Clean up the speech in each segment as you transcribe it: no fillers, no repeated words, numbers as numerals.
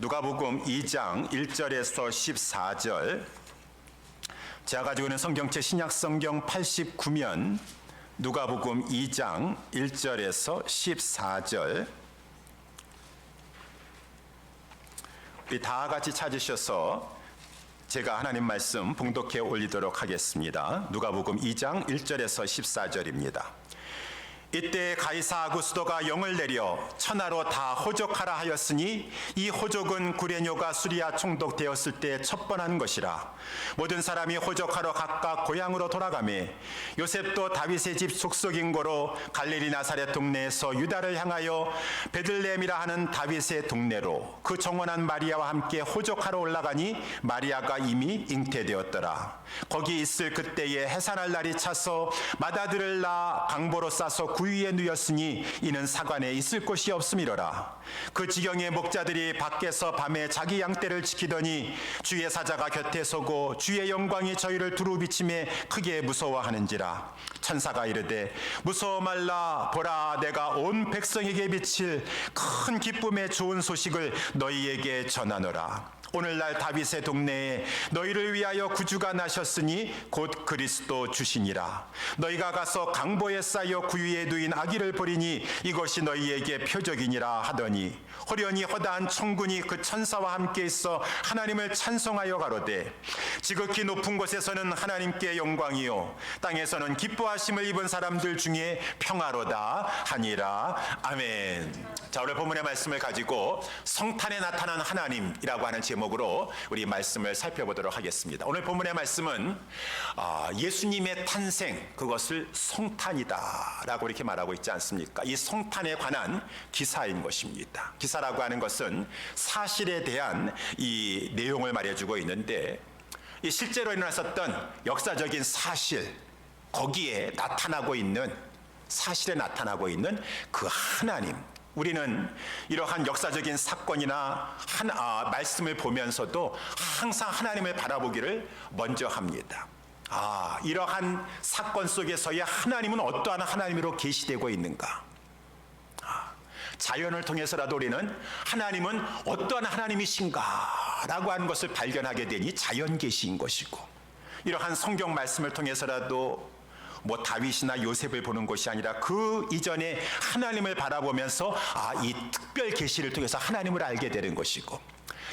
누가복음 2장 1절에서 14절, 제가 가지고 있는 성경책 신약성경 89면 누가복음 2장 1절에서 14절, 우리 다 같이 찾으셔서 제가 하나님 말씀 봉독해 올리도록 하겠습니다. 누가복음 2장 1절에서 14절입니다. 이때 가이사 아구스도가 영을 내려 천하로 다 호족하라 하였으니 이 호족은 구레뇨가 수리아 총독되었을 때 첩번한 것이라. 모든 사람이 호족하러 각각 고향으로 돌아가매 요셉도 다윗의 집 속속인 고로 갈릴리 나사렛 동네에서 유다를 향하여 베들레헴이라 하는 다윗의 동네로 그 정원한 마리아와 함께 호족하러 올라가니 마리아가 이미 잉태되었더라. 거기 있을 그때에 해산할 날이 차서 맏아들을 낳아 강보로 싸서 구유에 누였으니 이는 사관에 있을 곳이 없음이로라. 그 지경에 목자들이 밖에서 밤에 자기 양떼를 지키더니 주의 사자가 곁에 서고 주의 영광이 저희를 두루 비침에 크게 무서워하는지라. 천사가 이르되 무서워 말라. 보라, 내가 온 백성에게 비칠 큰 기쁨의 좋은 소식을 너희에게 전하노라. 오늘날 다윗의 동네에 너희를 위하여 구주가 나셨으니 곧 그리스도 주시니라. 너희가 가서 강보에 쌓여 구유에 누인 아기를 보리니 이것이 너희에게 표적이니라 하더니 호련히 허다한 천군이 그 천사와 함께 있어 하나님을 찬송하여 가로되 지극히 높은 곳에서는 하나님께 영광이요 땅에서는 기뻐하심을 입은 사람들 중에 평화로다 하니라. 아멘. 자, 오늘 본문의 말씀을 가지고 성탄에 나타난 하나님이라고 하는 제목으로 우리 말씀을 살펴보도록 하겠습니다. 오늘 본문의 말씀은 예수님의 탄생, 그것을 성탄이다 라고 이렇게 말하고 있지 않습니까? 이 성탄에 관한 기사인 것입니다. 기사라고 하는 것은 사실에 대한 이 내용을 말해주고 있는데, 이 실제로 일어났었던 역사적인 사실, 거기에 나타나고 있는, 사실에 나타나고 있는 그 하나님, 우리는 이러한 역사적인 사건이나 말씀을 보면서도 항상 하나님을 바라보기를 먼저 합니다. 이러한 사건 속에서의 하나님은 어떠한 하나님으로 계시되고 있는가? 자연을 통해서라도 우리는 하나님은 어떠한 하나님이신가 라고 하는 것을 발견하게 되니 자연 계시인 것이고, 이러한 성경 말씀을 통해서라도 다윗이나 요셉을 보는 것이 아니라 그 이전에 하나님을 바라보면서 이 특별 계시를 통해서 하나님을 알게 되는 것이고,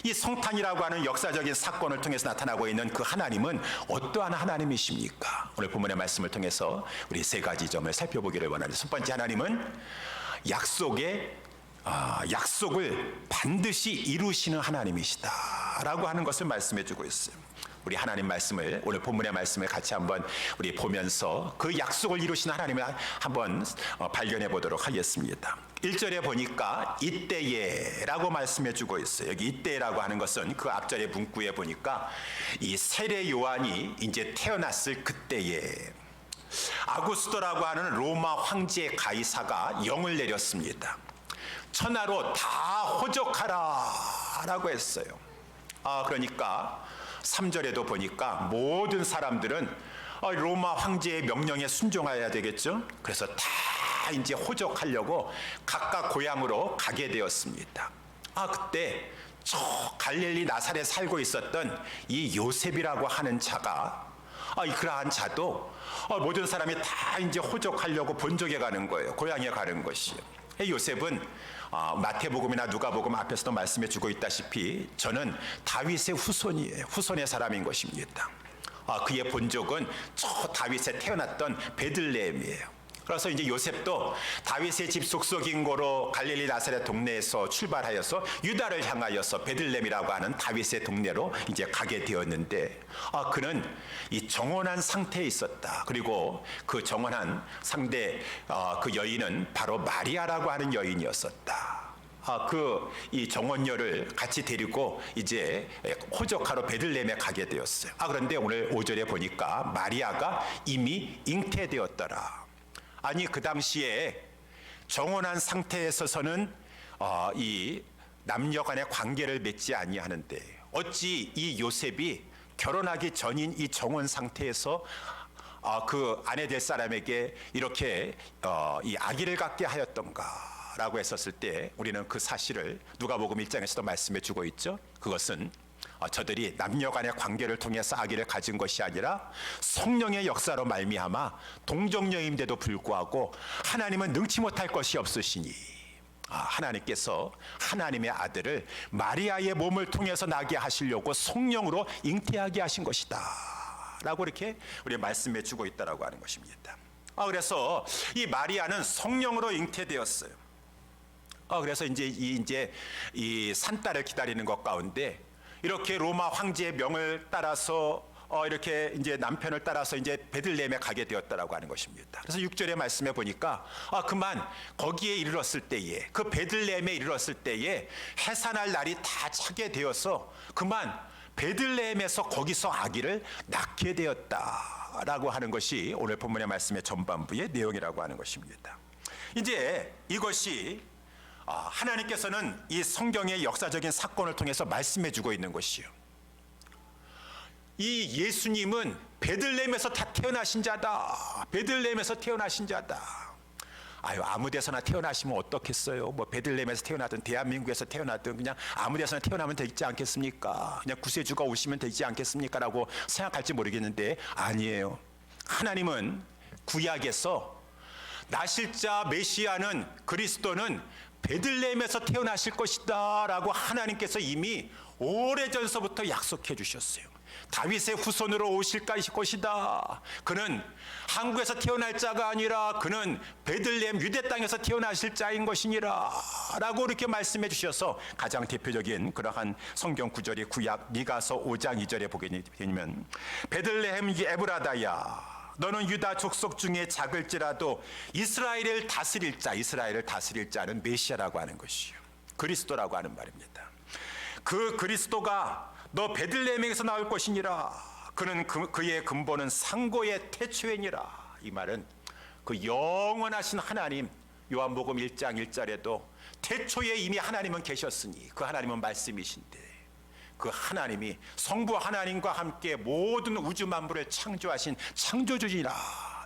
이 성탄이라고 하는 역사적인 사건을 통해서 나타나고 있는 그 하나님은 어떠한 하나님이십니까? 오늘 본문의 말씀을 통해서 우리 세 가지 점을 살펴보기를 원합니다. 첫 번째, 하나님은 약속을 반드시 이루시는 하나님이시다 라고 하는 것을 말씀해 주고 있어요. 우리 하나님 말씀을, 오늘 본문의 말씀을 같이 한번 우리 보면서 그 약속을 이루시는 하나님을 한번 발견해 보도록 하겠습니다. 1절에 보니까 이때에 라고 말씀해 주고 있어요. 여기 이때라고 하는 것은 그 앞절의 문구에 보니까 이 세례 요한이 이제 태어났을 그때에 아구스도라고 하는 로마 황제 가이사가 영을 내렸습니다. 천하로 다 호족하라 라고 했어요. 그러니까 3절에도 보니까 모든 사람들은 로마 황제의 명령에 순종해야 되겠죠. 그래서 다 이제 호족하려고 각각 고향으로 가게 되었습니다. 그때 저 갈릴리 나사렛에 살고 있었던 이 요셉이라고 하는 자가, 그러한 자도 모든 사람이 다 이제 호족하려고 본족에 가는 거예요. 고향에 가는 것이요. 요셉은 마태복음이나 누가복음 앞에서도 말씀해 주고 있다시피 저는 다윗의 후손이에요. 후손의 사람인 것입니다. 그의 본족은 저 다윗에 태어났던 베들레헴이에요. 그래서 이제 요셉도 다윗의 집 속속인 고로 갈릴리 나사렛 동네에서 출발하여서 유다를 향하여서 베들레헴이라고 하는 다윗의 동네로 이제 가게 되었는데, 그는 이 정혼한 상태에 있었다. 그리고 그 정혼한 상대 그 여인은 바로 마리아라고 하는 여인이었었다. 이 정혼녀를 같이 데리고 이제 호적하러 베들레헴에 가게 되었어요. 그런데 오늘 5절에 보니까 마리아가 이미 잉태되었더라. 아니, 그 당시에 정혼한 상태에 서서는 이 남녀 간의 관계를 맺지 아니하는데 어찌 이 요셉이 결혼하기 전인 이 정혼 상태에서 그 아내 될 사람에게 이렇게 이 아기를 갖게 하였던가 라고 했었을 때 우리는 그 사실을 누가복음 1장에서도 말씀해 주고 있죠. 그것은 저들이 남녀 간의 관계를 통해서 아기를 가진 것이 아니라 성령의 역사로 말미암아 동정녀임에도 불구하고 하나님은 능치 못할 것이 없으시니 하나님께서 하나님의 아들을 마리아의 몸을 통해서 나게 하시려고 성령으로 잉태하게 하신 것이다 라고 이렇게 우리 말씀해 주고 있다라고 하는 것입니다. 그래서 이 마리아는 성령으로 잉태되었어요. 그래서 이제 이 산딸을 기다리는 것 가운데 이렇게 로마 황제의 명을 따라서 이렇게 이제 남편을 따라서 이제 베들레헴에 가게 되었다라고 하는 것입니다. 그래서 6절의 말씀에 보니까 그만 거기에 이르렀을 때에 그 베들레헴에 이르렀을 때에 해산할 날이 다 차게 되어서 그만 베들레헴에서 거기서 아기를 낳게 되었다라고 하는 것이 오늘 본문의 말씀의 전반부의 내용이라고 하는 것입니다. 이제 이것이 하나님께서는 이 성경의 역사적인 사건을 통해서 말씀해 주고 있는 것이요. 이 예수님은 베들레헴에서 다 태어나신 자다. 베들레헴에서 태어나신 자다. 아무 데서나 태어나시면 어떻겠어요? 뭐 베들레헴에서 태어나든 대한민국에서 태어나든 그냥 아무 데서나 태어나면 되지 않겠습니까? 그냥 구세주가 오시면 되지 않겠습니까? 라고 생각할지 모르겠는데 아니에요. 하나님은 구약에서 나실 자 메시아는 그리스도는 베들레헴에서 태어나실 것이다 라고 하나님께서 이미 오래전서부터 약속해 주셨어요. 다윗의 후손으로 오실 것이다. 그는 한국에서 태어날 자가 아니라 그는 베들레헴 유대 땅에서 태어나실 자인 것이니라 라고 이렇게 말씀해 주셔서 가장 대표적인 그러한 성경 구절이 구약 미가서 5장 2절에 보게 되면 베들레헴 에브라다야 너는 유다 족속 중에 작을지라도 이스라엘을 다스릴 자는 메시아라고 하는 것이요. 그리스도라고 하는 말입니다. 그 그리스도가 너 베들레헴에서 나올 것이니라. 그는 그의 근본은 상고의 태초이니라. 이 말은 그 영원하신 하나님 요한복음 1장 1절에도 태초에 이미 하나님은 계셨으니 그 하나님은 말씀이신데 그 하나님이 성부 하나님과 함께 모든 우주 만물을 창조하신 창조주이라.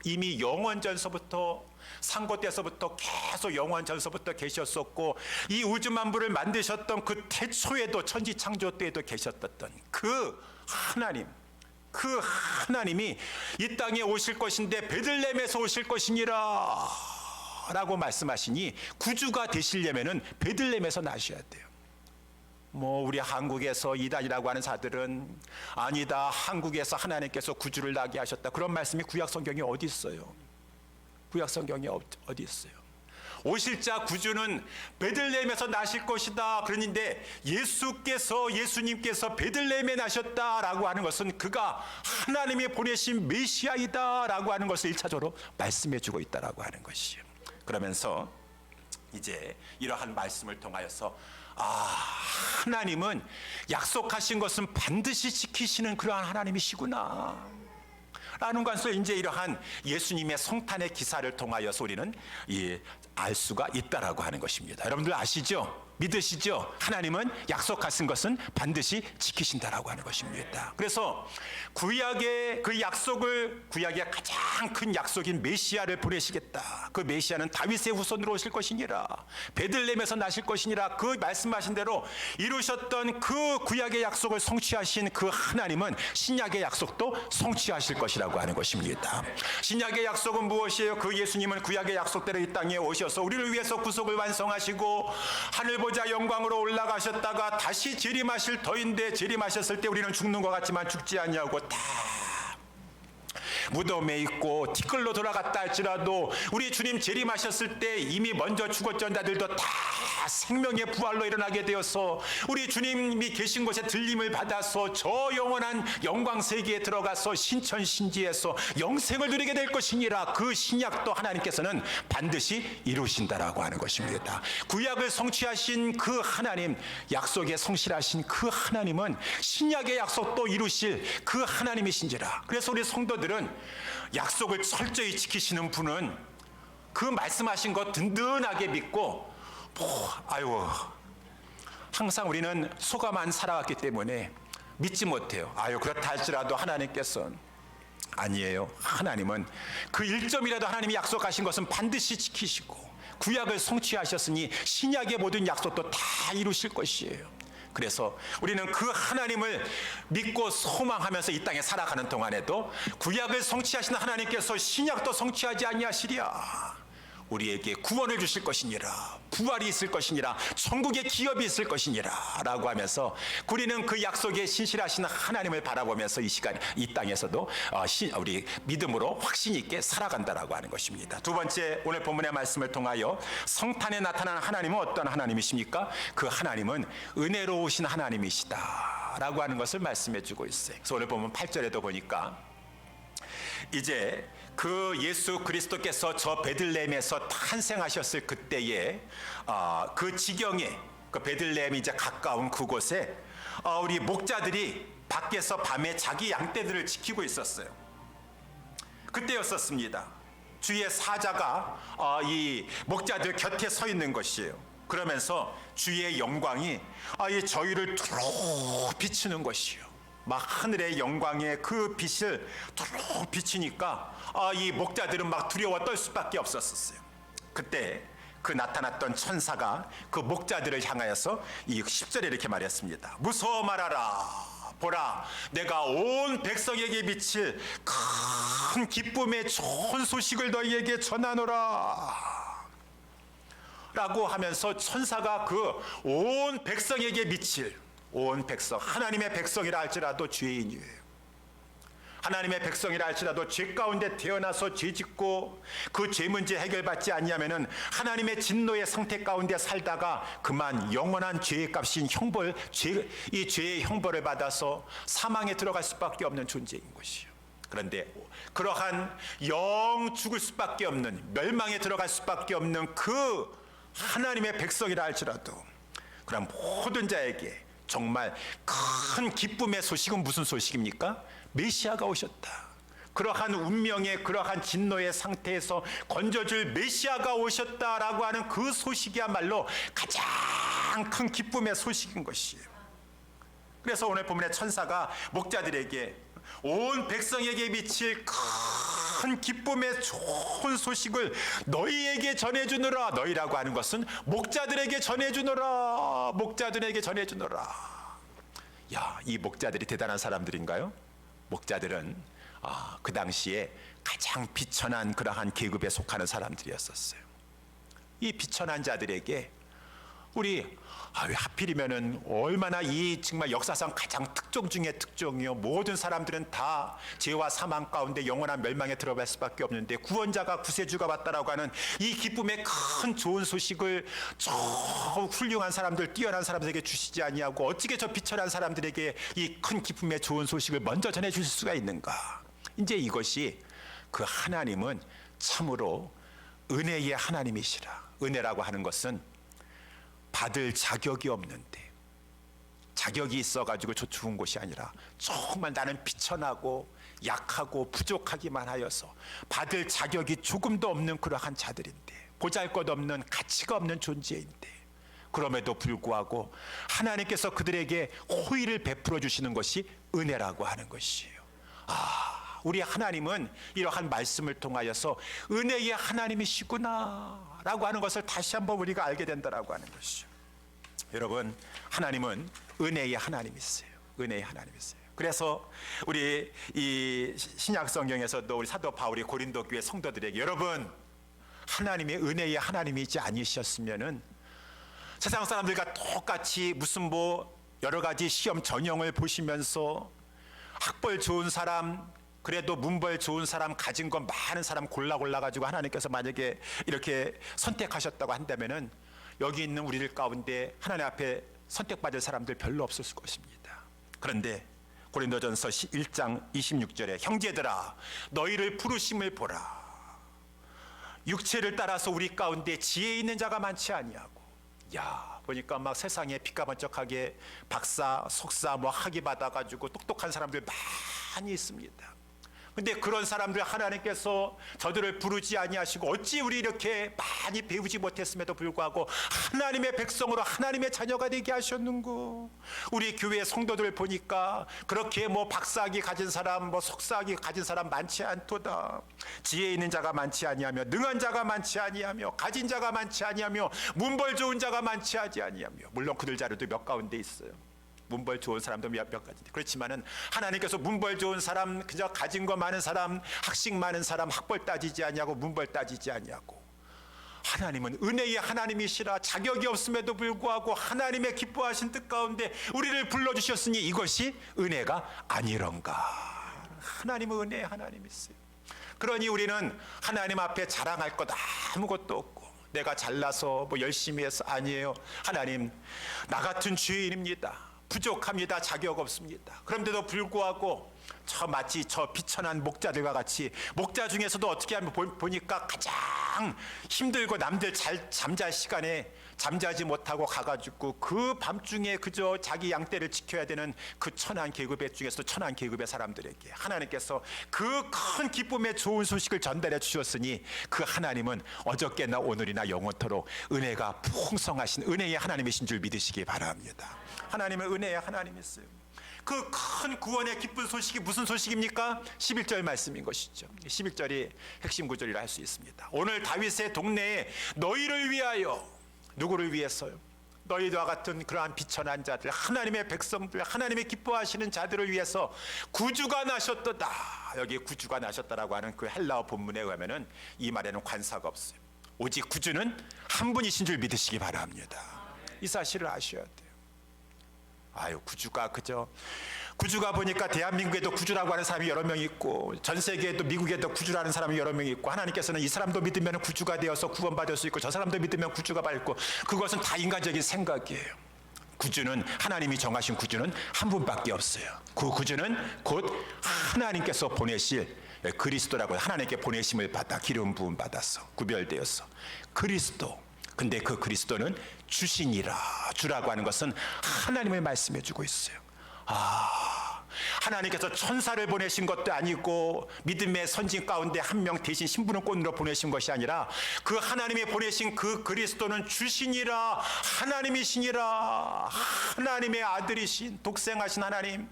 이미 영원전서부터 상고 때서부터 계속 영원전서부터 계셨었고 이 우주 만물을 만드셨던 그 태초에도 천지 창조 때에도 계셨던 그 하나님이 이 땅에 오실 것인데 베들레헴에서 오실 것이니라 라고 말씀하시니 구주가 되시려면은 베들레헴에서 나셔야 돼요. 우리 한국에서 이단이라고 하는 자들은 아니다, 한국에서 하나님께서 구주를 나게 하셨다. 그런 말씀이 구약 성경에 어디 있어요? 구약 성경에 어디 있어요? 오실 자 구주는 베들레헴에서 나실 것이다. 그러는데 예수님께서 베들레헴에 나셨다라고 하는 것은 그가 하나님이 보내신 메시아이다라고 하는 것을 1차적으로 말씀해 주고 있다라고 하는 것이에요. 그러면서 이제 이러한 말씀을 통하여서 하나님은 약속하신 것은 반드시 지키시는 그러한 하나님이시구나 라는 것을 이제 이러한 예수님의 성탄의 기사를 통하여서 우리는 알 수가 있다라고 하는 것입니다. 여러분들 아시죠? 믿으시죠? 하나님은 약속하신 것은 반드시 지키신다라고 하는 것입니다. 그래서 구약의 그 약속을 구약의 가장 큰 약속인 메시아를 보내시겠다. 그 메시아는 다윗의 후손으로 오실 것이니라. 베들레헴에서 나실 것이니라. 그 말씀하신 대로 이루셨던 그 구약의 약속을 성취하신 그 하나님은 신약의 약속도 성취하실 것이라고 하는 것입니다. 신약의 약속은 무엇이에요? 그 예수님은 구약의 약속대로 이 땅에 오셔서 우리를 위해서 구속을 완성하시고 하늘보다 영광으로 올라가셨다가 다시 재림하실 터인데 재림하셨을 때 우리는 죽는 것 같지만 죽지 아니하고 다 무덤에 있고 티끌로 돌아갔다 할지라도 우리 주님 재림하셨을 때 이미 먼저 죽었던 자들도 다 생명의 부활로 일어나게 되어서 우리 주님이 계신 곳에 들림을 받아서 저 영원한 영광 세계에 들어가서 신천신지에서 영생을 누리게 될 것이니라. 그 신약도 하나님께서는 반드시 이루신다라고 하는 것입니다. 구약을 성취하신 그 하나님, 약속에 성실하신 그 하나님은 신약의 약속도 이루실 그 하나님이신지라. 그래서 우리 성도들은 약속을 철저히 지키시는 분은 그 말씀하신 것 든든하게 믿고 항상 우리는 속아만 살아왔기 때문에 믿지 못해요. 그렇다 할지라도 하나님께서는 아니에요. 하나님은 그 1점이라도 하나님이 약속하신 것은 반드시 지키시고 구약을 성취하셨으니 신약의 모든 약속도 다 이루실 것이에요. 그래서 우리는 그 하나님을 믿고 소망하면서 이 땅에 살아가는 동안에도 구약을 성취하시는 하나님께서 신약도 성취하지 아니하시랴. 우리에게 구원을 주실 것이니라, 부활이 있을 것이니라, 천국의 기업이 있을 것이니라 라고 하면서 우리는 그 약속에 신실하신 하나님을 바라보면서 이 시간 이 땅에서도 우리 믿음으로 확신 있게 살아간다라고 하는 것입니다. 두 번째, 오늘 본문의 말씀을 통하여 성탄에 나타난 하나님은 어떤 하나님이십니까? 그 하나님은 은혜로우신 하나님이시다 라고 하는 것을 말씀해 주고 있어요. 그래서 오늘 본문 8절에도 보니까 이제 그 예수 그리스도께서 저 베들레헴에서 탄생하셨을 그때에 그 지경에 그 베들레헴이 이제 가까운 그곳에 우리 목자들이 밖에서 밤에 자기 양떼들을 지키고 있었어요. 그때였었습니다. 주의 사자가 이 목자들 곁에 서 있는 것이에요. 그러면서 주의 영광이 이 저희를 두루 비추는 것이에요. 막 하늘의 영광의 그 빛을 두루 비치니까 이 목자들은 막 두려워 떨 수밖에 없었어요. 그때 그 나타났던 천사가 그 목자들을 향하여서 이 10절에 이렇게 말했습니다. 무서워 말하라. 보라, 내가 온 백성에게 미칠 큰 기쁨의 좋은 소식을 너희에게 전하노라 라고 하면서 천사가 그 온 백성에게 미칠, 온 백성, 하나님의 백성이라 할지라도 죄인이에요. 하나님의 백성이라 할지라도 죄 가운데 태어나서 죄짓고 그 죄 문제 해결받지 아니하면은 하나님의 진노의 상태 가운데 살다가 그만 영원한 죄의 값인 형벌, 이 죄의 형벌을 받아서 사망에 들어갈 수밖에 없는 존재인 것이요. 그런데 그러한 영 죽을 수밖에 없는, 멸망에 들어갈 수밖에 없는 그 하나님의 백성이라 할지라도 그런 모든 자에게 정말 큰 기쁨의 소식은 무슨 소식입니까? 메시아가 오셨다. 그러한 운명의 그러한 진노의 상태에서 건져줄 메시아가 오셨다라고 하는 그 소식이야말로 가장 큰 기쁨의 소식인 것이에요. 그래서 오늘 본문의 천사가 목자들에게 온 백성에게 미칠 큰 기쁨의 좋은 소식을 너희에게 전해주노라. 너희라고 하는 것은 목자들에게 전해주노라. 목자들에게 전해주노라. 야, 이 목자들이 대단한 사람들인가요? 목자들은 그 당시에 가장 비천한 그러한 계급에 속하는 사람들이었었어요. 이 비천한 자들에게 우리 왜 하필이면은 얼마나 이 정말 역사상 가장 특종 중에 특종이요. 모든 사람들은 다 죄와 사망 가운데 영원한 멸망에 들어갈 수밖에 없는데 구원자가 구세주가 왔다라고 하는 이 기쁨의 큰 좋은 소식을 저 훌륭한 사람들, 뛰어난 사람들에게 주시지 아니하고 어떻게 저 비천한 사람들에게 이 큰 기쁨의 좋은 소식을 먼저 전해 주실 수가 있는가? 이제 이것이 그 하나님은 참으로 은혜의 하나님이시라. 은혜라고 하는 것은 받을 자격이 없는데, 자격이 있어가지고 저 좋은 것이 아니라 정말 나는 비천하고 약하고 부족하기만 하여서 받을 자격이 조금도 없는 그러한 자들인데, 보잘것없는 가치가 없는 존재인데, 그럼에도 불구하고 하나님께서 그들에게 호의를 베풀어 주시는 것이 은혜라고 하는 것이에요. 우리 하나님은 이러한 말씀을 통하여서 은혜의 하나님이시구나 라고 하는 것을 다시 한번 우리가 알게 된다라고 하는 것이죠. 여러분, 하나님은 은혜의 하나님이세요. 은혜의 하나님이세요. 그래서 우리 이 신약 성경에서도 우리 사도 바울이 고린도 교회 성도들에게 여러분, 하나님의 은혜의 하나님이지 아니셨으면은 세상 사람들과 똑같이 무슨 여러 가지 시험 전형을 보시면서 학벌 좋은 사람, 그래도 문벌 좋은 사람, 가진 건 많은 사람 골라 가지고 하나님께서 만약에 이렇게 선택하셨다고 한다면은 여기 있는 우리들 가운데 하나님 앞에 선택받을 사람들 별로 없을 것입니다. 그런데 고린도전서 1장 26절에 형제들아 너희를 부르심을 보라. 육체를 따라서 우리 가운데 지혜 있는 자가 많지 아니하고, 보니까 막 세상에 빛가번쩍하게 박사, 석사 학위 받아가지고 똑똑한 사람들 많이 있습니다. 근데 그런 사람들 하나님께서 저들을 부르지 아니하시고 어찌 우리 이렇게 많이 배우지 못했음에도 불구하고 하나님의 백성으로 하나님의 자녀가 되게 하셨는고. 우리 교회 성도들 보니까 그렇게 뭐 박사학위 가진 사람, 뭐 석사학위 가진 사람 많지 않도다. 지혜 있는 자가 많지 아니하며 능한 자가 많지 아니하며 가진 자가 많지 아니하며 문벌 좋은 자가 많지 아니하며. 물론 그들 자료도 몇 가운데 있어요. 문벌 좋은 사람도 몇 가지인데, 그렇지만은 하나님께서 문벌 좋은 사람, 그저 가진 거 많은 사람, 학식 많은 사람, 학벌 따지지 아니하고 문벌 따지지 아니하고, 하나님은 은혜의 하나님이시라. 자격이 없음에도 불구하고 하나님의 기뻐하신 뜻 가운데 우리를 불러주셨으니 이것이 은혜가 아니런가. 하나님은 은혜의 하나님이세요. 그러니 우리는 하나님 앞에 자랑할 것 아무것도 없고, 내가 잘나서 뭐 열심히 해서, 아니에요. 하나님, 나 같은 죄인입니다. 부족합니다. 자격 없습니다. 그런데도 불구하고 마치 저 비천한 목자들과 같이, 목자 중에서도 어떻게 하면 보니까 가장 힘들고 남들 잘 잠잘 시간에 잠자지 못하고 가가지고 그 밤중에 그저 자기 양떼를 지켜야 되는 그 천한 계급의 중에서도 천한 계급의 사람들에게 하나님께서 그 큰 기쁨의 좋은 소식을 전달해 주셨으니, 그 하나님은 어저께나 오늘이나 영원토록 은혜가 풍성하신 은혜의 하나님이신 줄 믿으시기 바랍니다. 하나님은 은혜의 하나님이세요. 그 큰 구원의 기쁜 소식이 무슨 소식입니까? 11절 말씀인 것이죠. 11절이 핵심 구절이라 할 수 있습니다. 오늘 다윗의 동네에 너희를 위하여, 누구를 위해서요? 너희와 같은 그러한 비천한 자들, 하나님의 백성들, 하나님의 기뻐하시는 자들을 위해서 구주가 나셨도다. 여기 구주가 나셨다라고 하는 그 헬라어 본문에 의하면은 이 말에는 관사가 없어요. 오직 구주는 한 분이신 줄 믿으시기 바랍니다. 이 사실을 아셔야 돼요. 아유, 구주가 보니까 대한민국에도 구주라고 하는 사람이 여러 명 있고, 전 세계에도 미국에도 구주라는 사람이 여러 명 있고, 하나님께서는 이 사람도 믿으면 구주가 되어서 구원받을 수 있고, 저 사람도 믿으면 구주가 받고, 그것은 다 인간적인 생각이에요. 구주는, 하나님이 정하신 구주는 한 분밖에 없어요. 그 구주는 곧 하나님께서 보내실 그리스도라고, 하나님께 보내심을 받아 기름 부음 받아서 구별되어서 그리스도. 근데 그 그리스도는 주신이라. 주라고 하는 것은 하나님을 말씀해 주고 있어요. 하나님께서 천사를 보내신 것도 아니고 믿음의 선진 가운데 한 명 대신 신분권으로 보내신 것이 아니라, 그 하나님이 보내신 그 그리스도는 주신이라. 하나님이시니라. 하나님의 아들이신 독생하신 하나님.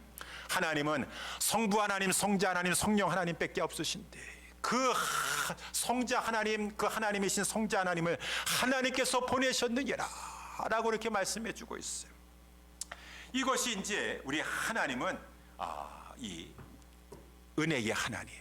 하나님은 성부 하나님, 성자 하나님, 성령 하나님밖에 없으신데, 그 성자 하나님, 그 하나님이신 성자 하나님을 하나님께서 보내셨느니라 라고 이렇게 말씀해 주고 있어요. 이것이 이제 우리 하나님은 이 은혜의 하나님,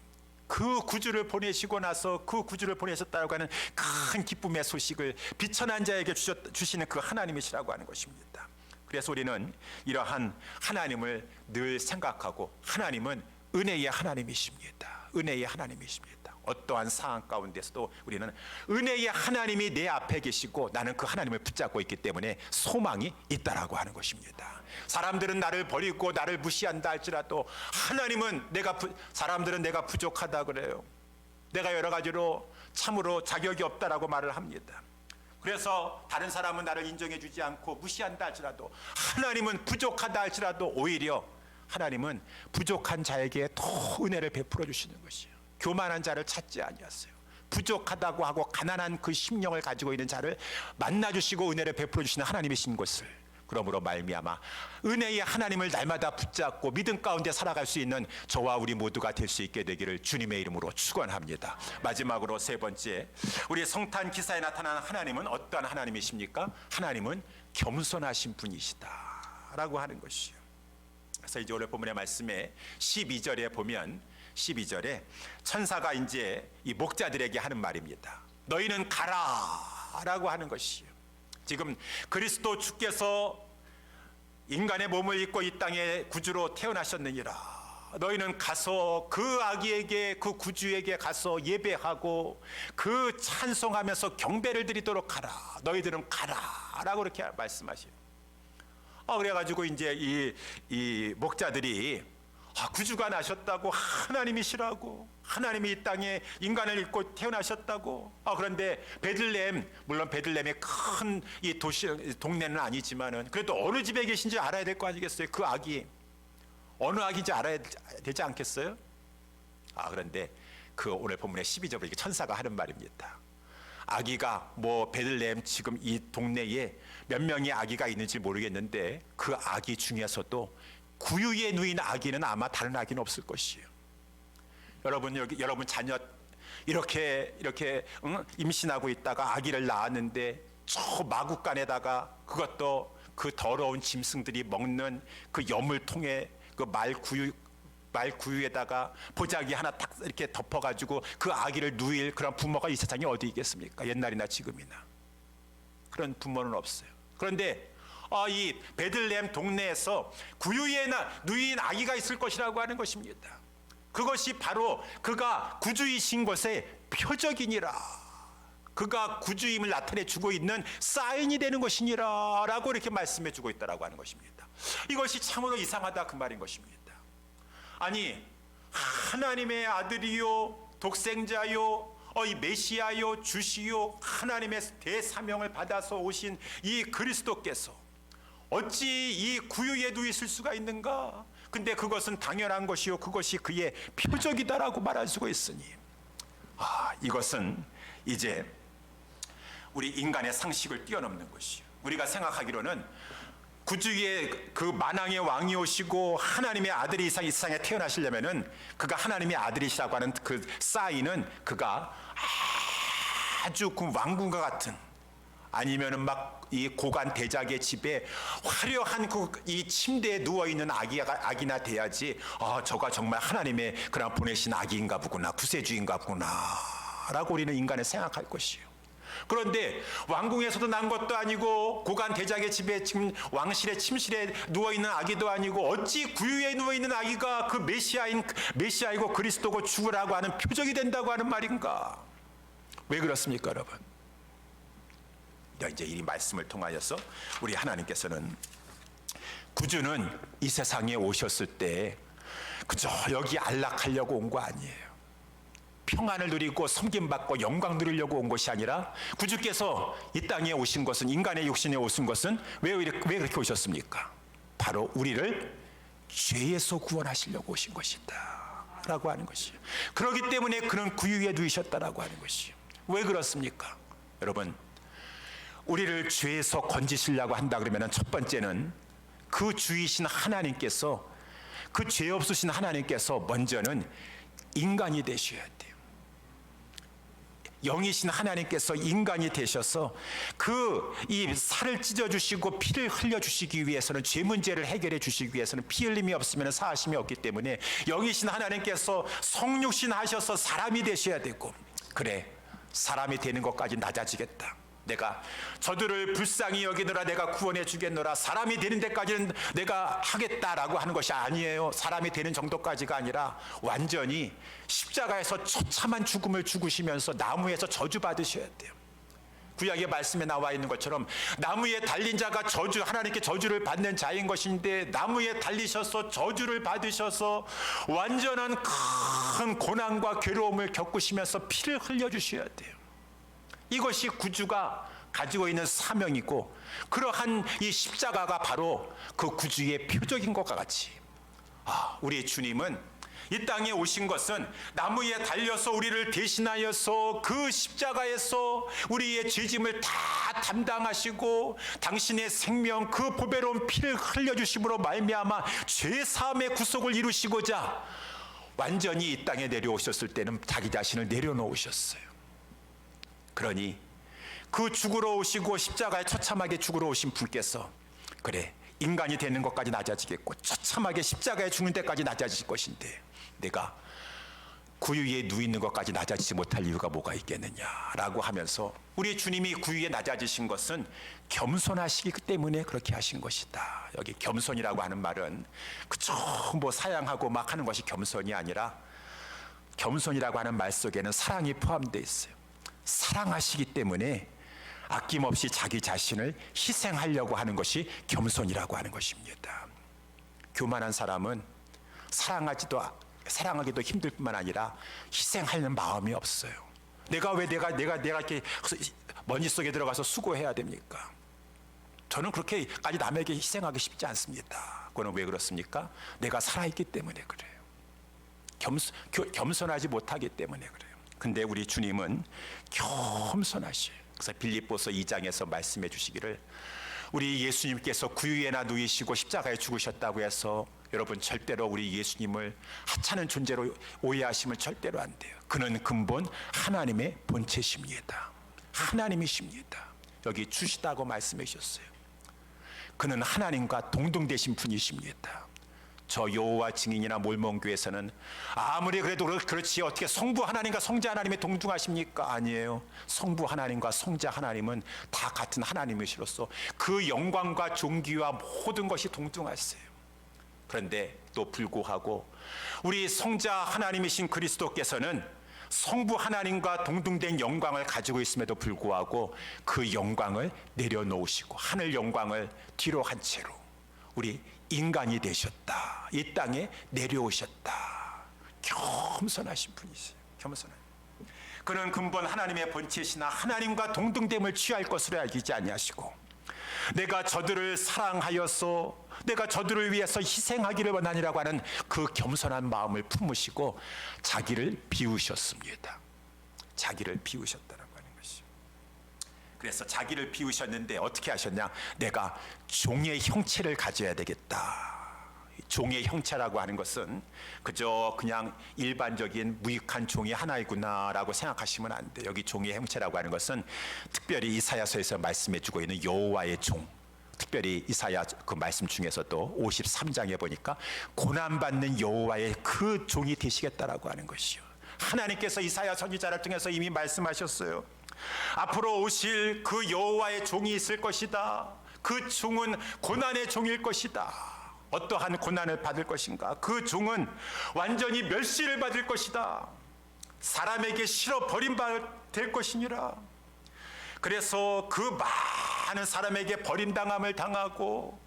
그 구주를 보내시고 나서 그 구주를 보내셨다고 하는 큰 기쁨의 소식을 비천한 자에게 주시는 그 하나님이시라고 하는 것입니다. 그래서 우리는 이러한 하나님을 늘 생각하고, 하나님은 은혜의 하나님이십니다. 은혜의 하나님이십니다. 어떠한 상황 가운데서도 우리는 은혜의 하나님이 내 앞에 계시고 나는 그 하나님을 붙잡고 있기 때문에 소망이 있다라고 하는 것입니다. 사람들은 나를 버리고 나를 무시한다 할지라도, 하나님은 사람들은 내가 부족하다 그래요. 내가 여러 가지로 참으로 자격이 없다라고 말을 합니다. 그래서 다른 사람은 나를 인정해 주지 않고 무시한다 할지라도, 하나님은 부족하다 할지라도 오히려 하나님은 부족한 자에게 더 은혜를 베풀어 주시는 것이에요. 교만한 자를 찾지 아니하세요. 부족하다고 하고 가난한 그 심령을 가지고 있는 자를 만나 주시고 은혜를 베풀어 주시는 하나님이신 것을, 그러므로 말미암아 은혜의 하나님을 날마다 붙잡고 믿음 가운데 살아갈 수 있는 저와 우리 모두가 될 수 있게 되기를 주님의 이름으로 축원합니다. 마지막으로 세 번째, 우리 성탄 기사에 나타난 하나님은 어떠한 하나님이십니까? 하나님은 겸손하신 분이시다라고 하는 것이요. 그래서 이제 오늘 본문의 말씀에 12절에 보면, 12절에 천사가 이제 이 목자들에게 하는 말입니다. 너희는 가라라고 하는 것이요. 지금 그리스도 주께서 인간의 몸을 입고 이 땅에 구주로 태어나셨느니라. 너희는 가서 그 아기에게, 그 구주에게 가서 예배하고 그 찬송하면서 경배를 드리도록 하라. 너희들은 가라라고 이렇게 말씀하시요. 그래가지고 이제 이 목자들이 구주가 나셨다고, 하나님이시라고, 하나님이 이 땅에 인간을 입고 태어나셨다고. 그런데 베들레헴, 물론 베들레헴의 큰 이 동네는 아니지만은 그래도 어느 집에 계신지 알아야 될 거 아니겠어요? 그 아기 어느 아기인지 알아야 되지 않겠어요? 그런데 그 오늘 본문의 12절에 천사가 하는 말입니다. 아기가 베들레헴 지금 이 동네에 몇 명의 아기가 있는지 모르겠는데 그 아기 중에서도 구유에 누인 아기는 아마 다른 아기는 없을 것이에요. 여러분 자녀 이렇게 임신하고 있다가 아기를 낳았는데 저 마구간에다가 그것도 그 더러운 짐승들이 먹는 그 여물통에 그 말구유에다가 보자기 하나 딱 이렇게 덮어가지고 그 아기를 누일 그런 부모가 이 세상에 어디 있겠습니까? 옛날이나 지금이나 그런 부모는 없어요. 그런데 이 베들레헴 동네에서 구유에 누인 아기가 있을 것이라고 하는 것입니다. 그것이 바로 그가 구주이신 것의 표적이니라, 그가 구주임을 나타내 주고 있는 사인이 되는 것이니라 라고 이렇게 말씀해 주고 있다라고 하는 것입니다. 이것이 참으로 이상하다 그 말인 것입니다. 아니, 하나님의 아들이요 독생자요 이 메시아요 주시요 하나님의 대사명을 받아서 오신 이 그리스도께서 어찌 이 구유에 누이실 수가 있는가? 근데 그것은 당연한 것이요 그것이 그의 표적이다라고 말할 수가 있으니 이것은 이제 우리 인간의 상식을 뛰어넘는 것이요, 우리가 생각하기로는 구주의 그 만왕의 왕이 오시고 하나님의 아들이 이 세상에 태어나시려면은 그가 하나님의 아들이시라고 하는 그 사인은 그가 아주 그 왕궁과 같은, 아니면은 막 이 고관 대작의 집에 화려한 이 침대에 누워 있는 아기나 돼야지 저가 정말 하나님의 그런 보내신 아기인가 보구나, 구세주인가 보구나라고 우리는 인간은 생각할 것이요. 그런데 왕궁에서도 난 것도 아니고 고관 대작의 집에 지금 왕실의 침실에 누워 있는 아기도 아니고 어찌 구유에 누워 있는 아기가 그 메시아이고 그리스도고 죽으라고 하는 표적이 된다고 하는 말인가? 왜 그렇습니까, 여러분? 이제 이 말씀을 통하여서 우리 하나님께서는 구주는 이 세상에 오셨을 때 그저 여기 안락하려고 온 거 아니에요. 평안을 누리고 섬김받고 영광 누리려고 온 것이 아니라 구주께서 이 땅에 오신 것은, 인간의 육신에 오신 것은 왜 그렇게 오셨습니까? 바로 우리를 죄에서 구원하시려고 오신 것이다 라고 하는 것이에요. 그렇기 때문에 그는 구유에 누이셨다라고 하는 것이에요. 왜 그렇습니까? 여러분, 우리를 죄에서 건지시려고 한다 그러면 첫 번째는 그 주이신 하나님께서, 그 죄 없으신 하나님께서 먼저는 인간이 되셔야 돼요. 영이신 하나님께서 인간이 되셔서 이 살을 찢어주시고 피를 흘려주시기 위해서는, 죄 문제를 해결해 주시기 위해서는 피 흘림이 없으면 사하심이 없기 때문에 영이신 하나님께서 성육신 하셔서 사람이 되셔야 되고, 그래 사람이 되는 것까지 낮아지겠다, 내가 저들을 불쌍히 여기느라 내가 구원해 주겠노라, 사람이 되는 데까지는 내가 하겠다라고 하는 것이 아니에요. 사람이 되는 정도까지가 아니라 완전히 십자가에서 처참한 죽음을 죽으시면서 나무에서 저주받으셔야 돼요. 구약의 말씀에 나와 있는 것처럼 나무에 달린 자가 하나님께 저주를 받는 자인 것인데, 나무에 달리셔서 저주를 받으셔서 완전한 큰 고난과 괴로움을 겪으시면서 피를 흘려주셔야 돼요. 이것이 구주가 가지고 있는 사명이고, 그러한 이 십자가가 바로 그 구주의 표적인 것과 같이 우리의 주님은 이 땅에 오신 것은 나무에 달려서 우리를 대신하여서 그 십자가에서 우리의 죄짐을 다 담당하시고 당신의 생명, 그 보배로운 피를 흘려주심으로 말미암아 죄사함의 구속을 이루시고자 완전히 이 땅에 내려오셨을 때는 자기 자신을 내려놓으셨어요. 그러니 그 죽으러 오시고 십자가에 처참하게 죽으러 오신 분께서 그래 인간이 되는 것까지 낮아지겠고 처참하게 십자가에 죽는 데까지 낮아질 것인데 내가 구유에 누이는 것까지 낮아지지 못할 이유가 뭐가 있겠느냐라고 하면서, 우리 주님이 구유에 낮아지신 것은 겸손하시기 때문에 그렇게 하신 것이다. 여기 겸손이라고 하는 말은 그저 사양하고 막 하는 것이 겸손이 아니라, 겸손이라고 하는 말 속에는 사랑이 포함되어 있어요. 사랑하시기 때문에 아낌없이 자기 자신을 희생하려고 하는 것이 겸손이라고 하는 것입니다. 교만한 사람은 사랑하기도 힘들 뿐만 아니라 희생하는 마음이 없어요. 내가 이렇게 먼지 속에 들어가서 수고해야 됩니까? 저는 그렇게까지 남에게 희생하기 쉽지 않습니다. 그건 왜 그렇습니까? 내가 살아있기 때문에 그래요. 겸손하지 못하기 때문에 그래요. 근데 우리 주님은 겸손하셔요. 그래서 빌립보서 2장에서 말씀해 주시기를 우리 예수님께서 구유에나 누이시고 십자가에 죽으셨다고 해서 여러분 절대로 우리 예수님을 하찮은 존재로 오해하시면 절대로 안 돼요. 그는 근본 하나님의 본체십니다. 하나님이십니다. 여기 주시다고 말씀해 주셨어요. 그는 하나님과 동등되신 분이십니다. 저 여호와 증인이나 몰몬교에서는 아무리 그래도 그렇지 어떻게 성부 하나님과 성자 하나님이 동등하십니까? 아니에요. 성부 하나님과 성자 하나님은 다 같은 하나님이시로서 그 영광과 존귀와 모든 것이 동등하세요. 그런데 또 불구하고 우리 성자 하나님이신 그리스도께서는 성부 하나님과 동등된 영광을 가지고 있음에도 불구하고 그 영광을 내려놓으시고 하늘 영광을 뒤로 한 채로 우리 인간이 되셨다. 이 땅에 내려오셨다. 겸손하신 분이세요. 겸손한. 그는 근본 하나님의 본체시나 하나님과 동등됨을 취할 것으로 여기지 아니하시고 내가 저들을 사랑하여서 내가 저들을 위해서 희생하기를 원하니라고 하는 그 겸손한 마음을 품으시고 자기를 비우셨습니다. 자기를 비우셨다라고 하는 것이죠. 그래서 자기를 비우셨는데 어떻게 하셨냐? 내가 종의 형체를 가져야 되겠다. 종의 형체라고 하는 것은 그저 그냥 일반적인 무익한 종이 하나이구나라고 생각하시면 안 돼요. 여기 종의 형체라고 하는 것은 특별히 이사야서에서 말씀해주고 있는 여호와의 종, 특별히 이사야 그 말씀 중에서도 53장에 보니까 고난받는 여호와의 그 종이 되시겠다라고 하는 것이요. 하나님께서 이사야 선지자를 통해서 이미 말씀하셨어요. 앞으로 오실 그 여호와의 종이 있을 것이다. 그 종은 고난의 종일 것이다. 어떠한 고난을 받을 것인가? 그 종은 완전히 멸시를 받을 것이다. 사람에게 실어 버림받을 것이니라. 그래서 그 많은 사람에게 버림당함을 당하고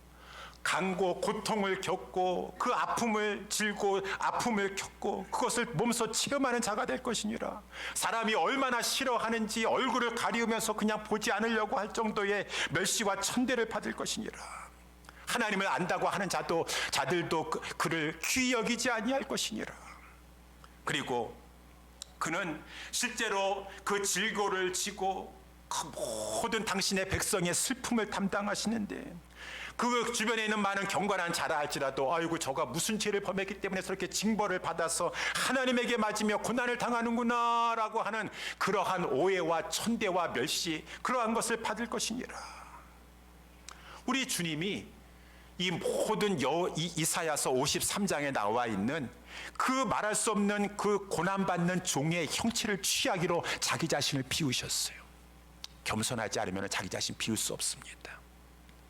강고 고통을 겪고 그 아픔을 질고 아픔을 겪고 그것을 몸소 체험하는 자가 될 것이니라. 사람이 얼마나 싫어하는지 얼굴을 가리우면서 그냥 보지 않으려고 할 정도의 멸시와 천대를 받을 것이니라. 하나님을 안다고 하는 자들도 그를 귀히 여기지 아니할 것이니라. 그리고 그는 실제로 그 질고를 지고 그 모든 당신의 백성의 슬픔을 담당하시는데 그 주변에 있는 많은 경건한 자라 할지라도 아이고 저가 무슨 죄를 범했기 때문에 저렇게 징벌을 받아서 하나님에게 맞으며 고난을 당하는구나 라고 하는 그러한 오해와 천대와 멸시, 그러한 것을 받을 것이니라. 우리 주님이 이 모든 이사야서 53장에 나와 있는 그 말할 수 없는 그 고난받는 종의 형체를 취하기로 자기 자신을 비우셨어요. 겸손하지 않으면 자기 자신 비울 수 없습니다.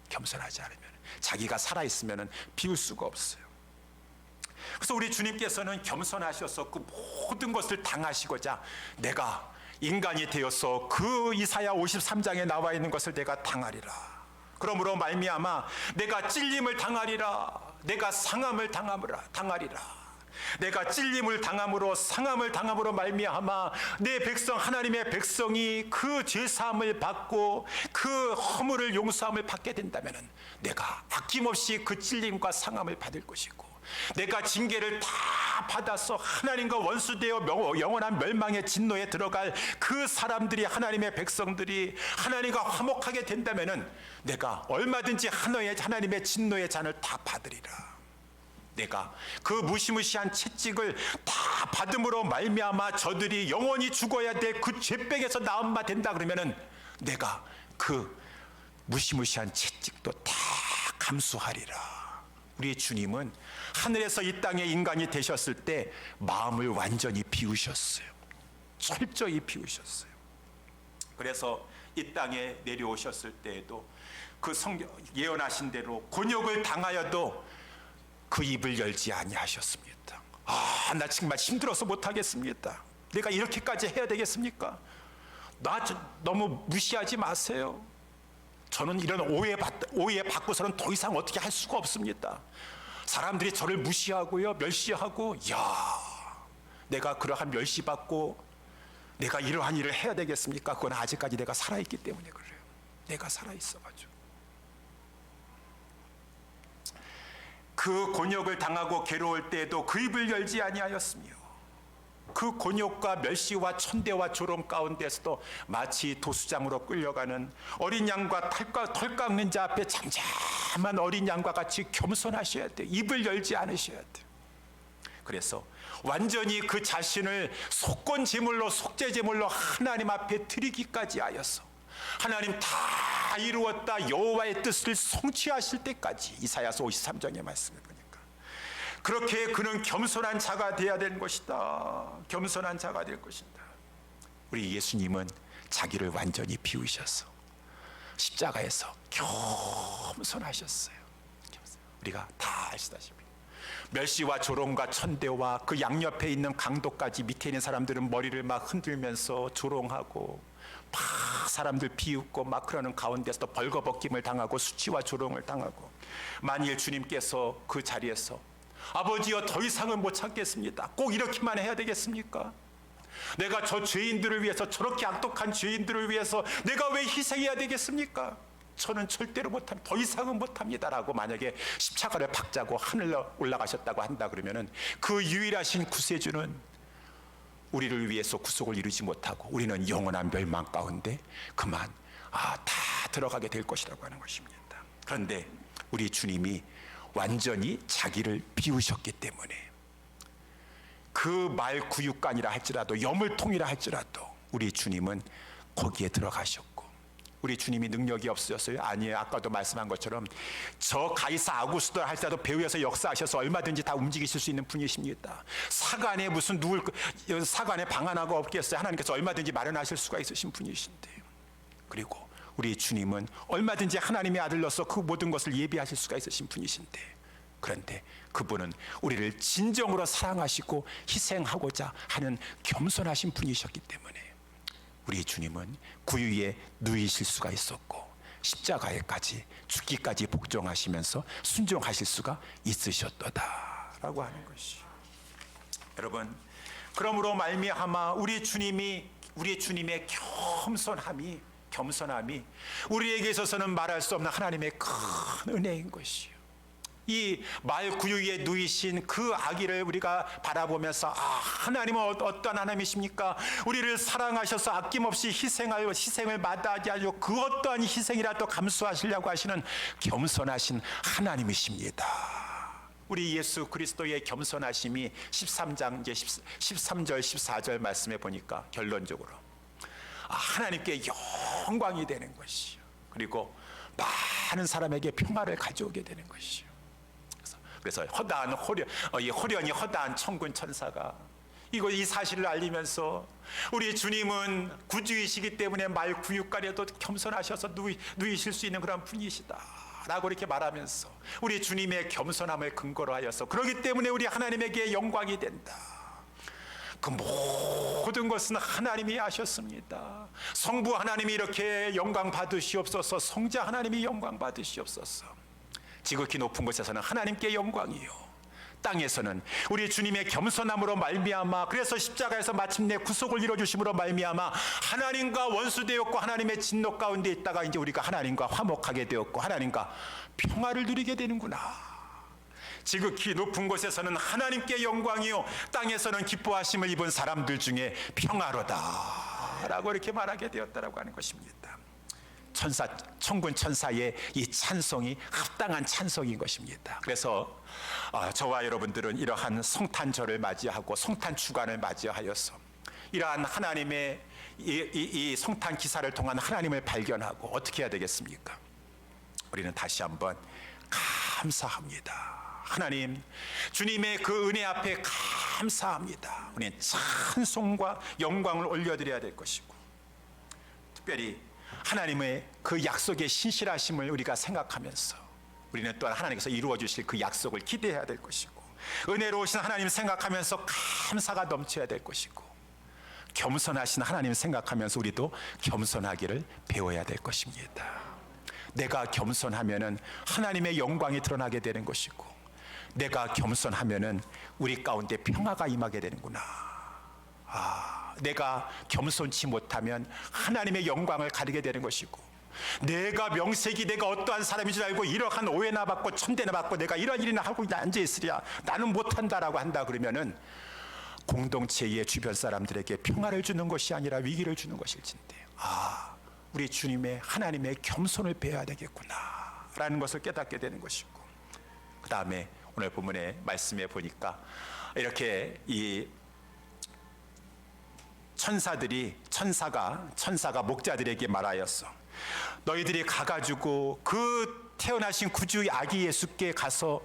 겸손하지 않으면 자기가 살아있으면 비울 수가 없어요. 그래서 우리 주님께서는 겸손하셔서 그 모든 것을 당하시고자 내가 인간이 되어서 그 이사야 53장에 나와 있는 것을 내가 당하리라. 그러므로 말미암아 내가 찔림을 당하리라. 내가 상함을 당하리라. 내가 찔림을 당함으로 상함을 당함으로 말미암아 내 백성 하나님의 백성이 그 죄사함을 받고 그 허물을 용서함을 받게 된다면 내가 아낌없이 그 찔림과 상함을 받을 것이고 내가 징계를 다 받아서 하나님과 원수되어 영원한 멸망의 진노에 들어갈 그 사람들이 하나님의 백성들이 하나님과 화목하게 된다면 내가 얼마든지 하나님의 진노의 잔을 다 받으리라. 내가 그 무시무시한 채찍을 다 받음으로 말미암아 저들이 영원히 죽어야 될 그 죄백에서 나은 바 된다 그러면은 내가 그 무시무시한 채찍도 다 감수하리라. 우리 주님은 하늘에서 이 땅에 인간이 되셨을 때 마음을 완전히 비우셨어요. 철저히 비우셨어요. 그래서 이 땅에 내려오셨을 때에도 그 성경 예언하신 대로 곤욕을 당하여도 그 입을 열지 아니하셨습니다. 나 정말 힘들어서 못하겠습니다. 내가 이렇게까지 해야 되겠습니까? 나 너무 무시하지 마세요. 저는 이런 오해 받고서는 더 이상 어떻게 할 수가 없습니다. 사람들이 저를 무시하고요, 멸시하고, 내가 그러한 멸시받고 내가 이러한 일을 해야 되겠습니까? 그건 아직까지 내가 살아있기 때문에 그래요. 내가 살아있어가지고. 그 곤욕을 당하고 괴로울 때에도 그 입을 열지 아니하였으며 그 곤욕과 멸시와 천대와 조롱 가운데서도 마치 도수장으로 끌려가는 어린 양과 털 깎는 자 앞에 잠잠한 어린 양과 같이 겸손하셔야 돼요. 입을 열지 않으셔야 돼요. 그래서 완전히 그 자신을 속건 제물로 속죄 제물로 하나님 앞에 드리기까지 하여서 하나님 다 이루었다 여호와의 뜻을 성취하실 때까지, 이사야서 53장의 말씀을 보니까 그렇게 그는 겸손한 자가 되어야 되는 것이다. 겸손한 자가 될 것이다. 우리 예수님은 자기를 완전히 비우셔서 십자가에서 겸손하셨어요. 우리가 다 아시다시피 멸시와 조롱과 천대와 그 양옆에 있는 강도까지 밑에 있는 사람들은 머리를 막 흔들면서 조롱하고 막 사람들 비웃고 막 그러는 가운데서도 벌거벗김을 당하고 수치와 조롱을 당하고, 만일 주님께서 그 자리에서 아버지여 더 이상은 못 참겠습니다, 꼭 이렇게만 해야 되겠습니까? 내가 저 죄인들을 위해서, 저렇게 악독한 죄인들을 위해서 내가 왜 희생해야 되겠습니까? 저는 절대로 못합니다, 더 이상은 못합니다라고 만약에 십자가를 박자고 하늘로 올라가셨다고 한다 그러면은 그 유일하신 구세주는 우리를 위해서 구속을 이루지 못하고 우리는 영원한 멸망 가운데 그만 다 들어가게 될 것이라고 하는 것입니다. 그런데 우리 주님이 완전히 자기를 비우셨기 때문에 그 말 구육간이라 할지라도 여물통이라 할지라도 우리 주님은 거기에 들어가셨고, 우리 주님이 능력이 없으셨어요? 아니에요. 아까도 말씀한 것처럼 저 가이사 아구스도 할지라도 배후에서 역사하셔서 얼마든지 다 움직이실 수 있는 분이십니다. 사관에 무슨 누울 사관에 방 하나가 없겠어요? 하나님께서 얼마든지 마련하실 수가 있으신 분이신데요. 그리고 우리 주님은 얼마든지 하나님의 아들로서 그 모든 것을 예비하실 수가 있으신 분이신데, 그런데 그분은 우리를 진정으로 사랑하시고 희생하고자 하는 겸손하신 분이셨기 때문에 우리 주님은 구유에 누이실 수가 있었고 십자가에까지 죽기까지 복종하시면서 순종하실 수가 있으셨도다라고 하는 것이요. 여러분, 그러므로 말미암아 우리 주님의 겸손함이 우리에게 있어서는 말할 수 없는 하나님의 큰 은혜인 것이요. 이 말 구유에 누이신 그 아기를 우리가 바라보면서 하나님은 어떤 하나님이십니까? 우리를 사랑하셔서 아낌없이 희생을 마다하지 않고 그 어떠한 희생이라도 감수하시려고 하시는 겸손하신 하나님이십니다. 우리 예수 그리스도의 겸손하심이 13장 이제 13절 14절 말씀에 보니까 결론적으로 하나님께 영광이 되는 것이요, 그리고 많은 사람에게 평화를 가져오게 되는 것이요. 그래서 호련히 허다한 천군 천사가 이 사실을 알리면서 우리 주님은 구주이시기 때문에 말 구육간에도 겸손하셔서 누이실 수 있는 그런 분이시다 라고 이렇게 말하면서 우리 주님의 겸손함을 근거로 하여서, 그렇기 때문에 우리 하나님에게 영광이 된다, 그 모든 것은 하나님이 하셨습니다. 성부 하나님이 이렇게 영광 받으시옵소서, 성자 하나님이 영광 받으시옵소서. 지극히 높은 곳에서는 하나님께 영광이요, 땅에서는 우리 주님의 겸손함으로 말미암아, 그래서 십자가에서 마침내 구속을 이루어주심으로 말미암아 하나님과 원수되었고 하나님의 진노 가운데 있다가 이제 우리가 하나님과 화목하게 되었고 하나님과 평화를 누리게 되는구나. 지극히 높은 곳에서는 하나님께 영광이요, 땅에서는 기뻐하심을 입은 사람들 중에 평화로다 라고 이렇게 말하게 되었다라고 하는 것입니다. 천군 천사의 이 찬송이 합당한 찬송인 것입니다. 그래서 저와 여러분들은 이러한 성탄절을 맞이하고 성탄 주간을 맞이하여서 이러한 하나님의 이 성탄 기사를 통한 하나님을 발견하고 어떻게 해야 되겠습니까? 우리는 다시 한번 감사합니다. 하나님, 주님의 그 은혜 앞에 감사합니다. 우리는 찬송과 영광을 올려드려야 될 것이고, 특별히 하나님의 그 약속의 신실하심을 우리가 생각하면서 우리는 또한 하나님께서 이루어 주실 그 약속을 기대해야 될 것이고, 은혜로우신 하나님 생각하면서 감사가 넘쳐야 될 것이고, 겸손하신 하나님 생각하면서 우리도 겸손하기를 배워야 될 것입니다. 내가 겸손하면은 하나님의 영광이 드러나게 되는 것이고, 내가 겸손하면은 우리 가운데 평화가 임하게 되는구나. 내가 겸손치 못하면 하나님의 영광을 가리게 되는 것이고, 내가 명색이 내가 어떠한 사람인 줄 알고 이러한 오해나 받고 천대나 받고 내가 이런 일이나 하고 앉아 있으랴 나는 못한다라고 한다 그러면은 공동체의 주변 사람들에게 평화를 주는 것이 아니라 위기를 주는 것일진데 우리 주님의 하나님의 겸손을 배워야 되겠구나라는 것을 깨닫게 되는 것이고, 그 다음에 오늘 본문의 말씀에 보니까 이렇게 이 천사가 목자들에게 말하였어. 너희들이 가가지고 그 태어나신 구주 아기 예수께 가서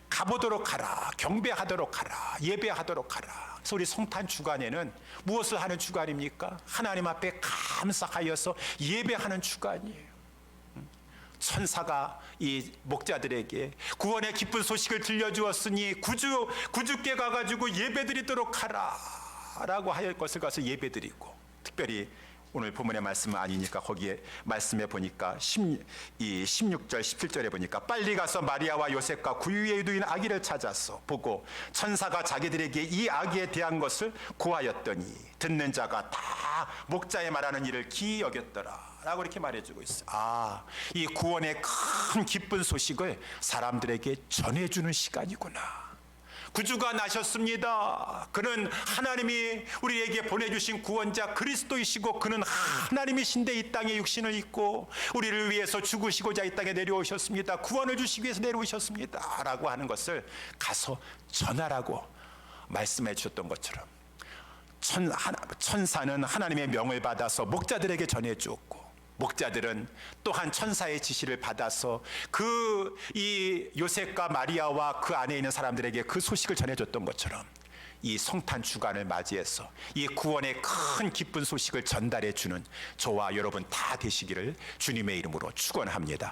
가보도록 하라, 경배하도록 하라, 예배하도록 하라. 그래서 우리 성탄 주간에는 무엇을 하는 주간입니까? 하나님 앞에 감사하여서 예배하는 주간이에요. 천사가 이 목자들에게 구원의 기쁜 소식을 들려주었으니 구주께 가가지고 예배드리도록 하라 라고 하여 것을 가서 예배드리고, 특별히 오늘 본문의 말씀은 아니니까 거기에 말씀에 보니까 16절 17절에 보니까 빨리 가서 마리아와 요셉과 구유에 유두인 아기를 찾아서 보고 천사가 자기들에게 이 아기에 대한 것을 고하였더니 듣는 자가 다 목자의 말하는 일을 기이 여겼더라 라고 이렇게 말해주고 있어요. 이 구원의 큰 기쁜 소식을 사람들에게 전해주는 시간이구나. 구주가 나셨습니다. 그는 하나님이 우리에게 보내주신 구원자 그리스도이시고 그는 하나님이신데 이 땅에 육신을 입고 우리를 위해서 죽으시고자 이 땅에 내려오셨습니다. 구원을 주시기 위해서 내려오셨습니다 라고 하는 것을 가서 전하라고 말씀해 주셨던 것처럼 천사는 하나님의 명을 받아서 목자들에게 전해 주었고, 목자들은 또한 천사의 지시를 받아서 이 요셉과 마리아와 그 안에 있는 사람들에게 그 소식을 전해줬던 것처럼 이 성탄 주간을 맞이해서 이 구원의 큰 기쁜 소식을 전달해 주는 저와 여러분 다 되시기를 주님의 이름으로 축원합니다.